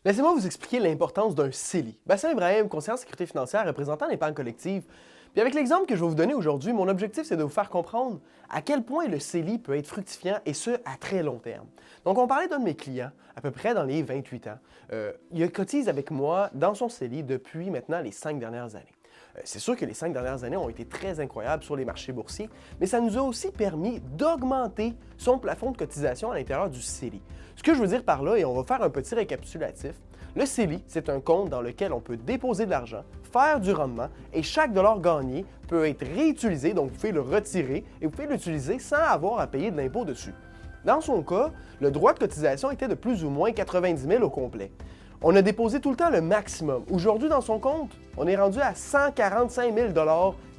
Laissez-moi vous expliquer l'importance d'un CELI. Bassin Ibrahim, conseiller en sécurité financière représentant l'épargne collective. Puis avec l'exemple que je vais vous donner aujourd'hui, mon objectif c'est de vous faire comprendre à quel point le CELI peut être fructifiant et ce, à très long terme. Donc on parlait d'un de mes clients, à peu près dans les 28 ans. Il cotise avec moi dans son CELI depuis maintenant les 5 dernières années. C'est sûr que les 5 dernières années ont été très incroyables sur les marchés boursiers, mais ça nous a aussi permis d'augmenter son plafond de cotisation à l'intérieur du CELI. Ce que je veux dire par là, et on va faire un petit récapitulatif, le CELI, c'est un compte dans lequel on peut déposer de l'argent, faire du rendement, et chaque dollar gagné peut être réutilisé, donc vous pouvez le retirer et vous pouvez l'utiliser sans avoir à payer de l'impôt dessus. Dans son cas, le droit de cotisation était de plus ou moins 90 000 au complet. On a déposé tout le temps le maximum. Aujourd'hui, dans son compte, on est rendu à 145 000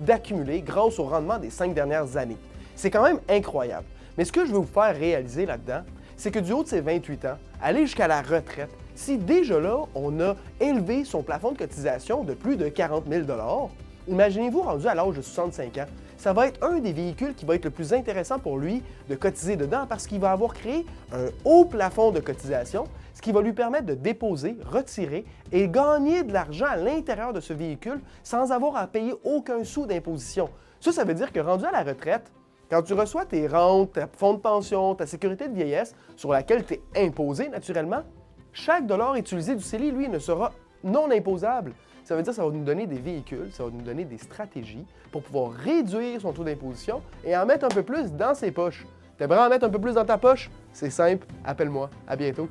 d'accumulé grâce au rendement des 5 dernières années. C'est quand même incroyable. Mais ce que je veux vous faire réaliser là-dedans, c'est que du haut de ses 28 ans, aller jusqu'à la retraite, si déjà là, on a élevé son plafond de cotisation de plus de 40 000 imaginez-vous rendu à l'âge de 65 ans, ça va être un des véhicules qui va être le plus intéressant pour lui de cotiser dedans parce qu'il va avoir créé un haut plafond de cotisation, ce qui va lui permettre de déposer, retirer et gagner de l'argent à l'intérieur de ce véhicule sans avoir à payer aucun sou d'imposition. Ça veut dire que rendu à la retraite, quand tu reçois tes rentes, ta fonds de pension, ta sécurité de vieillesse, sur laquelle tu es imposé naturellement, chaque dollar utilisé du CELI, lui, ne sera non imposable. Ça veut dire que ça va nous donner des véhicules, ça va nous donner des stratégies pour pouvoir réduire son taux d'imposition et en mettre un peu plus dans ses poches. T'aimerais en mettre un peu plus dans ta poche? C'est simple, appelle-moi. À bientôt.